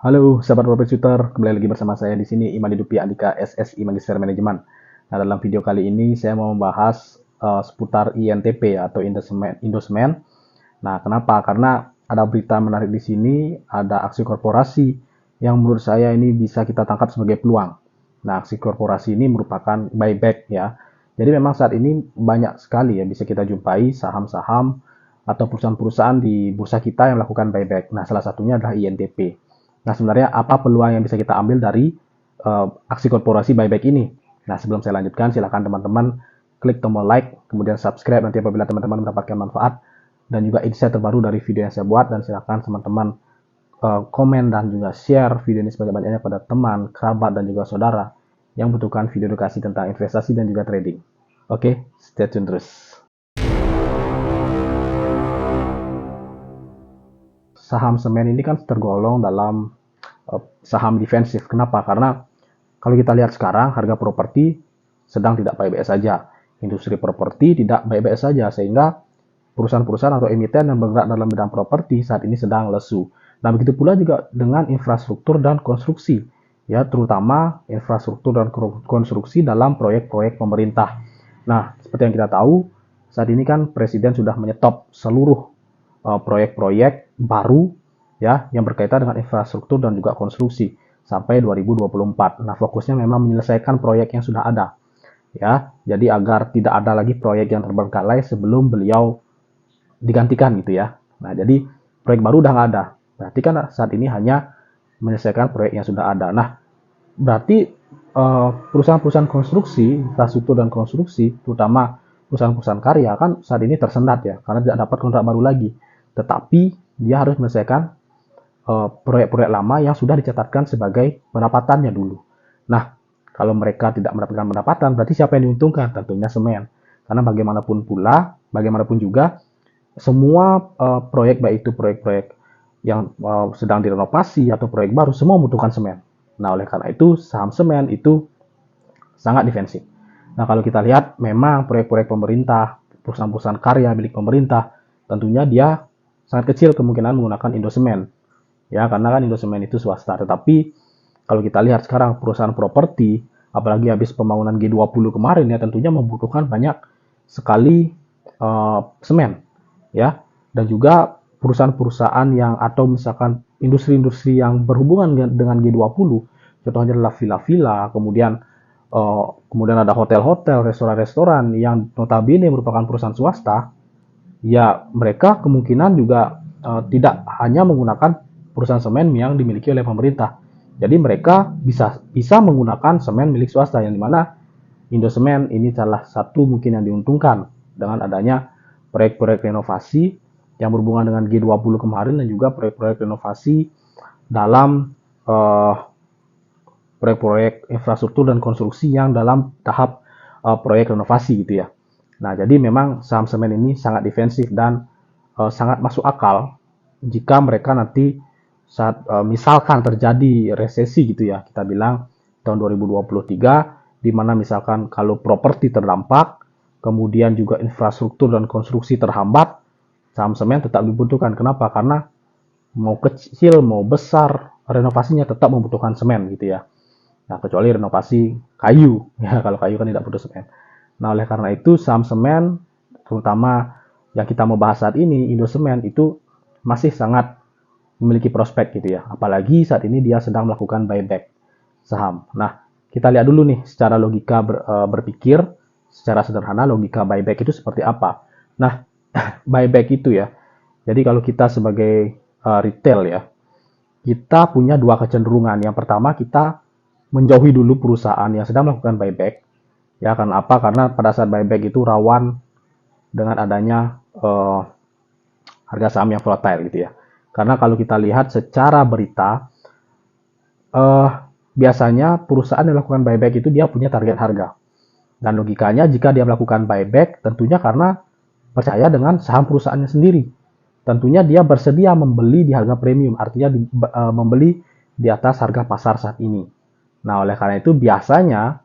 Halo, sahabat properti Tutor, kembali lagi bersama saya di sini Iman Hidupi Andika SSI Magister Manajemen. Nah, dalam video kali ini saya mau membahas seputar INTP atau Indosmen. Nah, kenapa? Karena ada berita menarik di sini, ada aksi korporasi yang menurut saya ini bisa kita tangkap sebagai peluang. Nah, aksi korporasi ini merupakan buyback ya. Jadi memang saat ini banyak sekali ya bisa kita jumpai saham-saham atau perusahaan-perusahaan di bursa kita yang melakukan buyback. Nah, salah satunya adalah INTP. Nah, sebenarnya apa peluang yang bisa kita ambil dari aksi korporasi buyback ini? Nah, sebelum saya lanjutkan, silakan teman-teman klik tombol like, kemudian subscribe nanti apabila teman-teman mendapatkan manfaat dan juga insight terbaru dari video yang saya buat, dan silakan teman-teman komen dan juga share video ini sebanyak-banyaknya pada teman, kerabat, dan juga saudara yang membutuhkan video edukasi tentang investasi dan juga trading. Oke, stay tune terus. Saham semen ini kan tergolong dalam saham defensif. Kenapa? Karena kalau kita lihat sekarang harga properti sedang tidak baik-baik saja. Industri properti tidak baik-baik saja, sehingga perusahaan-perusahaan atau emiten yang bergerak dalam bidang properti saat ini sedang lesu. Nah, begitu pula juga dengan infrastruktur dan konstruksi, ya, terutama infrastruktur dan konstruksi dalam proyek-proyek pemerintah. Nah, seperti yang kita tahu, saat ini kan Presiden sudah menyetop seluruh proyek-proyek baru ya yang berkaitan dengan infrastruktur dan juga konstruksi sampai 2024. Nah, fokusnya memang menyelesaikan proyek yang sudah ada ya. Jadi agar tidak ada lagi proyek yang terbengkalai sebelum beliau digantikan gitu ya. Nah, jadi proyek baru udah nggak ada. Berarti kan saat ini hanya menyelesaikan proyek yang sudah ada. Nah, berarti perusahaan-perusahaan konstruksi, infrastruktur dan konstruksi, terutama perusahaan-perusahaan karya kan saat ini tersendat ya, karena tidak dapat kontrak baru lagi. Tetapi dia harus menyelesaikan proyek-proyek lama yang sudah dicatatkan sebagai pendapatannya dulu. Nah, kalau mereka tidak mendapatkan pendapatan, berarti siapa yang diuntungkan? Tentunya semen. Karena bagaimanapun juga, semua proyek, baik itu proyek-proyek yang sedang direnovasi atau proyek baru, semua membutuhkan semen. Nah, oleh karena itu, saham semen itu sangat defensif. Nah, kalau kita lihat, memang proyek-proyek pemerintah, perusahaan-perusahaan karya milik pemerintah, tentunya dia sangat kecil kemungkinan menggunakan Indosemen. Ya, karena kan Indosemen itu swasta. Tetapi kalau kita lihat sekarang perusahaan properti, apalagi habis pembangunan G20 kemarin ya, tentunya membutuhkan banyak sekali semen. Ya, dan juga perusahaan-perusahaan yang atau misalkan industri-industri yang berhubungan dengan G20, contohnya adalah villa-villa, kemudian ada hotel-hotel, restoran-restoran yang notabene merupakan perusahaan swasta, ya mereka kemungkinan juga tidak hanya menggunakan perusahaan semen yang dimiliki oleh pemerintah. Jadi mereka bisa menggunakan semen milik swasta, yang dimana Indosemen ini salah satu mungkin yang diuntungkan dengan adanya proyek-proyek renovasi yang berhubungan dengan G20 kemarin, dan juga proyek-proyek renovasi dalam proyek-proyek infrastruktur dan konstruksi yang dalam tahap proyek renovasi gitu ya. Nah, jadi memang saham semen ini sangat defensif dan sangat masuk akal jika mereka nanti saat misalkan terjadi resesi gitu ya, kita bilang tahun 2023, di mana misalkan kalau properti terdampak, kemudian juga infrastruktur dan konstruksi terhambat, saham semen tetap dibutuhkan. Kenapa? Karena mau kecil mau besar, renovasinya tetap membutuhkan semen gitu ya. Nah, kecuali renovasi kayu ya, kalau kayu kan tidak butuh semen. Nah, oleh karena itu saham semen, terutama yang kita mau bahas saat ini, Indosemen, itu masih sangat memiliki prospek gitu ya. Apalagi saat ini dia sedang melakukan buyback saham. Nah, kita lihat dulu nih secara logika berpikir, secara sederhana logika buyback itu seperti apa. Nah, buyback itu ya. Jadi kalau kita sebagai retail ya, kita punya dua kecenderungan. Yang pertama, kita menjauhi dulu perusahaan yang sedang melakukan buyback. Ya, karena apa? Karena pada saat buyback itu rawan dengan adanya harga saham yang volatile gitu ya. Karena kalau kita lihat secara berita, biasanya perusahaan yang melakukan buyback itu dia punya target harga. Dan logikanya jika dia melakukan buyback, tentunya karena percaya dengan saham perusahaannya sendiri. Tentunya dia bersedia membeli di harga premium, artinya membeli di atas harga pasar saat ini. Nah, oleh karena itu biasanya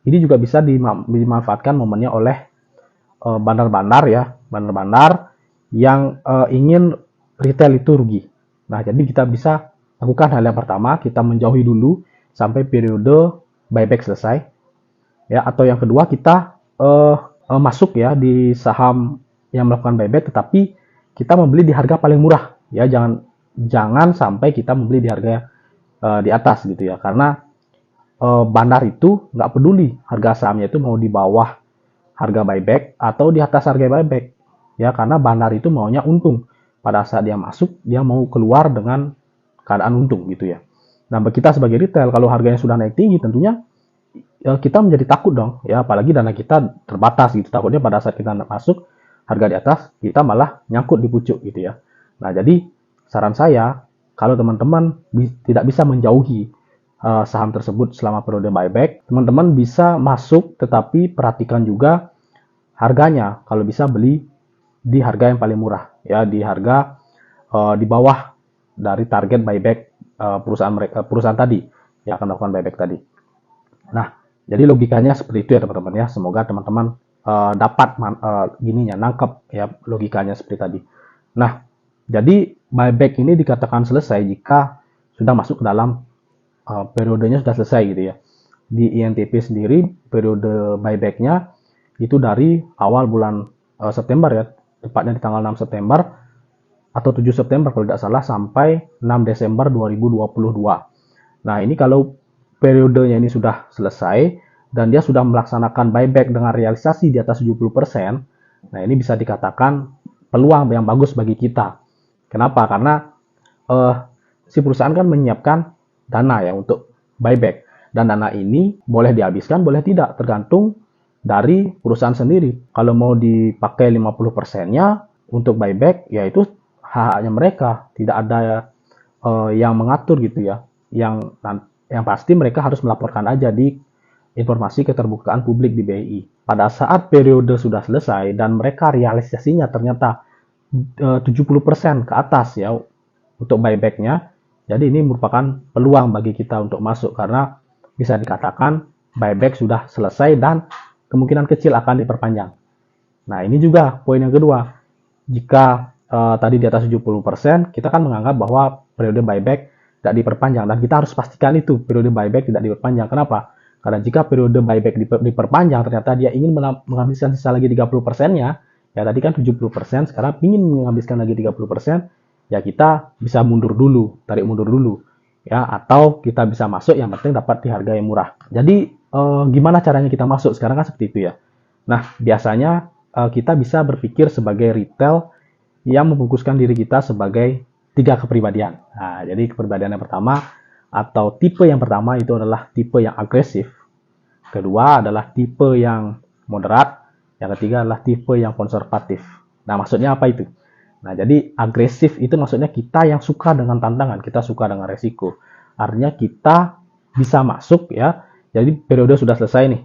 ini juga bisa dimanfaatkan momennya oleh bandar-bandar ya, bandar-bandar yang ingin retail itu rugi. Nah, jadi kita bisa lakukan hal yang pertama, kita menjauhi dulu sampai periode buyback selesai. Ya, atau yang kedua kita masuk ya di saham yang melakukan buyback, tetapi kita membeli di harga paling murah. Ya, jangan sampai kita membeli di harga di atas gitu ya, karena bandar itu nggak peduli harga sahamnya itu mau di bawah harga buyback atau di atas harga buyback, ya, karena bandar itu maunya untung. Pada saat dia masuk, dia mau keluar dengan keadaan untung gitu ya. Nah, bagi kita sebagai retail, kalau harganya sudah naik tinggi, tentunya kita menjadi takut dong, ya, apalagi dana kita terbatas gitu. Takutnya pada saat kita masuk harga di atas, kita malah nyangkut di pucuk gitu ya. Nah, jadi saran saya, kalau teman-teman tidak bisa menjauhi saham tersebut selama periode buyback, teman-teman bisa masuk, tetapi perhatikan juga harganya. Kalau bisa beli di harga yang paling murah, ya, di harga di bawah dari target buyback perusahaan tadi yang akan melakukan buyback tadi. Nah, jadi logikanya seperti itu ya teman-teman ya. Semoga teman-teman dapat nangkep ya logikanya seperti tadi. Nah, jadi buyback ini dikatakan selesai jika sudah masuk ke dalam periodenya sudah selesai gitu ya. Di INTP sendiri periode buybacknya itu dari awal bulan September ya, tepatnya di tanggal 6 September atau 7 September kalau tidak salah sampai 6 Desember 2022. Nah, ini kalau periodenya ini sudah selesai dan dia sudah melaksanakan buyback dengan realisasi di atas 70%, nah ini bisa dikatakan peluang yang bagus bagi kita. Kenapa? Karena si perusahaan kan menyiapkan dana ya untuk buyback. Dan dana ini boleh dihabiskan, boleh tidak, tergantung dari perusahaan sendiri. Kalau mau dipakai 50%-nya untuk buyback, ya itu haknya mereka. Tidak ada yang mengatur gitu ya. Yang pasti mereka harus melaporkan aja di informasi keterbukaan publik di BI. Pada saat periode sudah selesai dan mereka realisasinya ternyata 70% ke atas ya untuk buybacknya, jadi ini merupakan peluang bagi kita untuk masuk karena bisa dikatakan buyback sudah selesai dan kemungkinan kecil akan diperpanjang. Nah, ini juga poin yang kedua. Jika tadi di atas 70%, kita kan menganggap bahwa periode buyback tidak diperpanjang dan kita harus pastikan itu periode buyback tidak diperpanjang. Kenapa? Karena jika periode buyback diperpanjang ternyata dia ingin menghabiskan sisa lagi 30%-nya, ya tadi kan 70%, sekarang ingin menghabiskan lagi 30%, ya kita bisa mundur dulu, tarik mundur dulu. Ya, atau kita bisa masuk yang penting dapat di harga yang murah. Jadi gimana caranya kita masuk? Sekarang kan seperti itu ya. Nah, biasanya kita bisa berpikir sebagai retail yang memfokuskan diri kita sebagai 3 kepribadian. Nah, jadi kepribadian yang pertama atau tipe yang pertama itu adalah tipe yang agresif. Kedua adalah tipe yang moderat. Yang ketiga adalah tipe yang konservatif. Nah, maksudnya apa itu? Nah, jadi agresif itu maksudnya kita yang suka dengan tantangan, kita suka dengan resiko. Artinya kita bisa masuk ya. Jadi periode sudah selesai nih,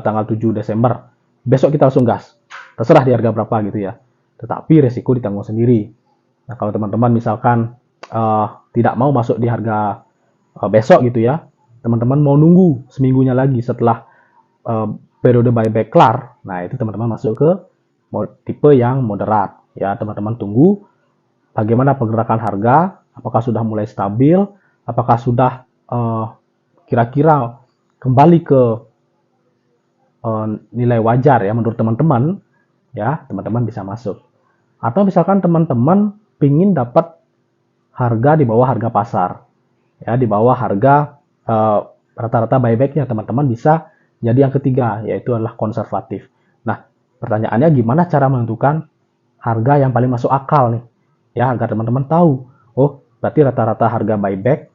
tanggal 7 Desember. Besok kita langsung gas. Terserah di harga berapa gitu ya. Tetapi resiko ditanggung sendiri. Nah, kalau teman-teman misalkan tidak mau masuk di harga besok gitu ya, teman-teman mau nunggu seminggunya lagi setelah periode buyback kelar, nah itu teman-teman masuk ke tipe yang moderat. Ya, teman-teman tunggu bagaimana pergerakan harga, apakah sudah mulai stabil, apakah sudah kira-kira kembali ke nilai wajar ya menurut teman-teman, ya teman-teman bisa masuk. Atau misalkan teman-teman pingin dapat harga di bawah harga pasar, ya di bawah harga rata-rata buybacknya, teman-teman bisa jadi yang ketiga, yaitu adalah konservatif. Nah, pertanyaannya gimana cara menentukan harga yang paling masuk akal nih, ya agar teman-teman tahu, oh berarti rata-rata harga buyback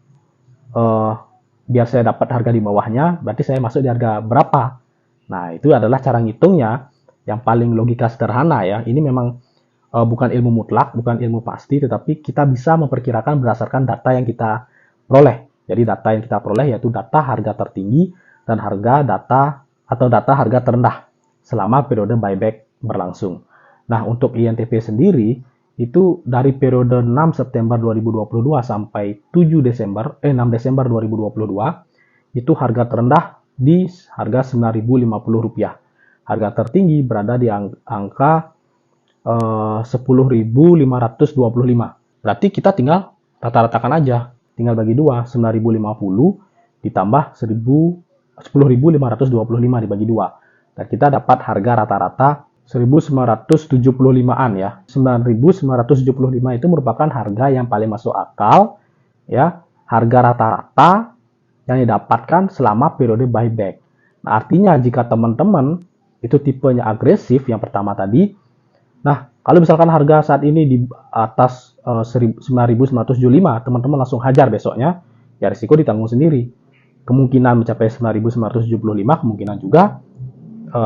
biar saya dapat harga di bawahnya, berarti saya masuk di harga berapa. Nah, itu adalah cara ngitungnya yang paling logika sederhana ya. Ini memang bukan ilmu mutlak, bukan ilmu pasti, tetapi kita bisa memperkirakan berdasarkan data yang kita peroleh. Jadi data yang kita peroleh yaitu data harga tertinggi dan data harga terendah selama periode buyback berlangsung. Nah, untuk INTP sendiri itu dari periode 6 September 2022 sampai 6 Desember 2022 itu harga terendah di harga Rp9.050. Harga tertinggi berada di angka 10.525. Berarti kita tinggal rata-ratakan aja. tinggal bagi 2, 9.050 ditambah 10.525 dibagi 2. Dan kita dapat harga rata-rata 1.975-an ya. 9.975 itu merupakan harga yang paling masuk akal ya, harga rata-rata yang didapatkan selama periode buyback. Nah, artinya jika teman-teman itu tipenya agresif yang pertama tadi, nah kalau misalkan harga saat ini di atas 9.975, teman-teman langsung hajar besoknya, ya risiko ditanggung sendiri. Kemungkinan mencapai 9.975, kemungkinan juga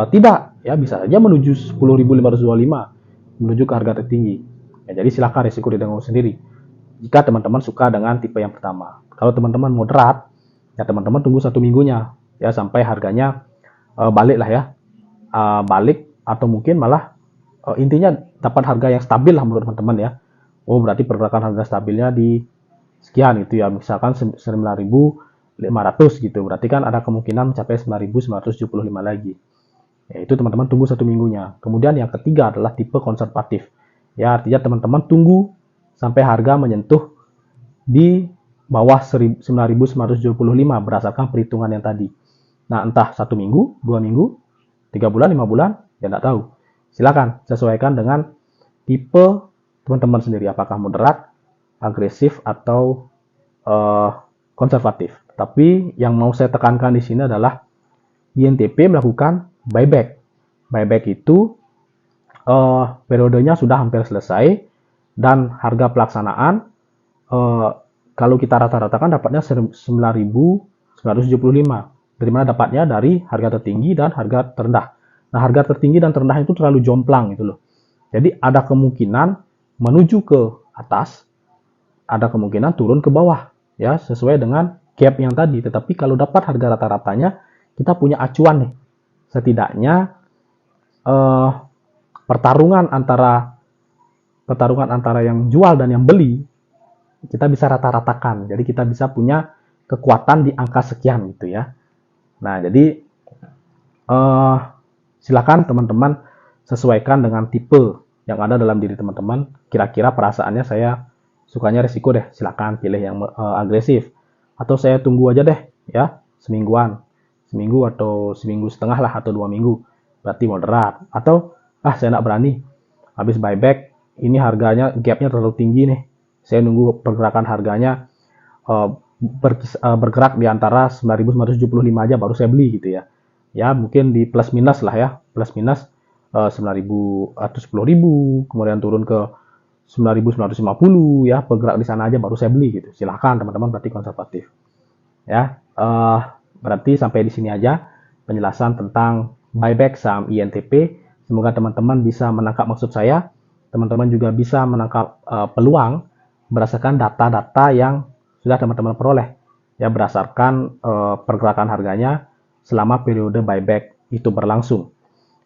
tidak, ya bisa saja menuju 10.525, menuju ke harga tertinggi. Ya, jadi silakan risiko ditanggung sendiri. Jika teman-teman suka dengan tipe yang pertama. Kalau teman-teman moderat, ya teman-teman tunggu 1 minggunya, ya sampai harganya balik lah ya, balik atau mungkin malah intinya dapat harga yang stabil lah menurut teman-teman ya. Oh berarti pergerakan harga stabilnya di sekian gitu ya, misalkan 9.500 gitu, berarti kan ada kemungkinan mencapai 9.975 lagi. Ya, itu teman-teman tunggu 1 minggunya. Kemudian yang ketiga adalah tipe konservatif. Ya, artinya teman-teman tunggu sampai harga menyentuh di bawah 9.975 berdasarkan perhitungan yang tadi. Nah, entah 1 minggu, 2 minggu, 3 bulan, 5 bulan, ya tidak tahu. Silakan sesuaikan dengan tipe teman-teman sendiri, apakah moderat, agresif, atau konservatif. Tapi yang mau saya tekankan di sini adalah INTP melakukan buyback. Buyback itu periodenya sudah hampir selesai dan harga pelaksanaan kalau kita rata-ratakan dapatnya 9.975. Dari mana dapatnya? Dari harga tertinggi dan harga terendah. Nah, harga tertinggi dan terendah itu terlalu jomplang gitu loh. Jadi ada kemungkinan menuju ke atas, ada kemungkinan turun ke bawah ya, sesuai dengan gap yang tadi. Tetapi kalau dapat harga rata-ratanya, kita punya acuan nih. Setidaknya pertarungan antara yang jual dan yang beli kita bisa rata-ratakan. Jadi kita bisa punya kekuatan di angka sekian gitu ya. Nah, jadi silakan teman-teman sesuaikan dengan tipe yang ada dalam diri teman-teman. Kira-kira perasaannya saya sukanya risiko deh, silakan pilih yang agresif. Atau saya tunggu aja deh ya, seminggu atau seminggu setengah lah, atau 2 minggu, berarti moderat. Atau saya nggak berani, habis buyback ini harganya gapnya terlalu tinggi nih, saya nunggu pergerakan harganya bergerak di antara 9.975 aja baru saya beli gitu ya. Ya mungkin di plus minus lah ya, plus minus 9.000 atau 10.000, kemudian turun ke 9.950 ya, bergerak di sana aja baru saya beli gitu. Silahkan teman-teman, berarti konservatif ya. Berarti sampai di sini aja penjelasan tentang buyback saham INTP. Semoga teman-teman bisa menangkap maksud saya. Teman-teman juga bisa menangkap peluang berdasarkan data-data yang sudah teman-teman peroleh ya, berdasarkan pergerakan harganya selama periode buyback itu berlangsung.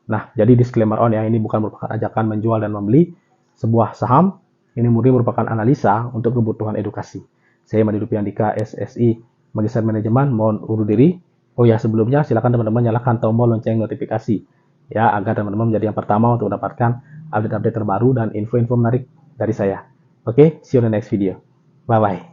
Nah, jadi disclaimer on ya, ini bukan merupakan ajakan menjual dan membeli sebuah saham. Ini murni merupakan analisa untuk kebutuhan edukasi. Saya Madi Rupiandika, SSI, Magister Manajemen, mohon undur diri. Oh ya, sebelumnya silakan teman-teman nyalakan tombol lonceng notifikasi ya, agar teman-teman menjadi yang pertama untuk mendapatkan update-update terbaru dan info-info menarik dari saya. Oke, see you in the next video. Bye-bye.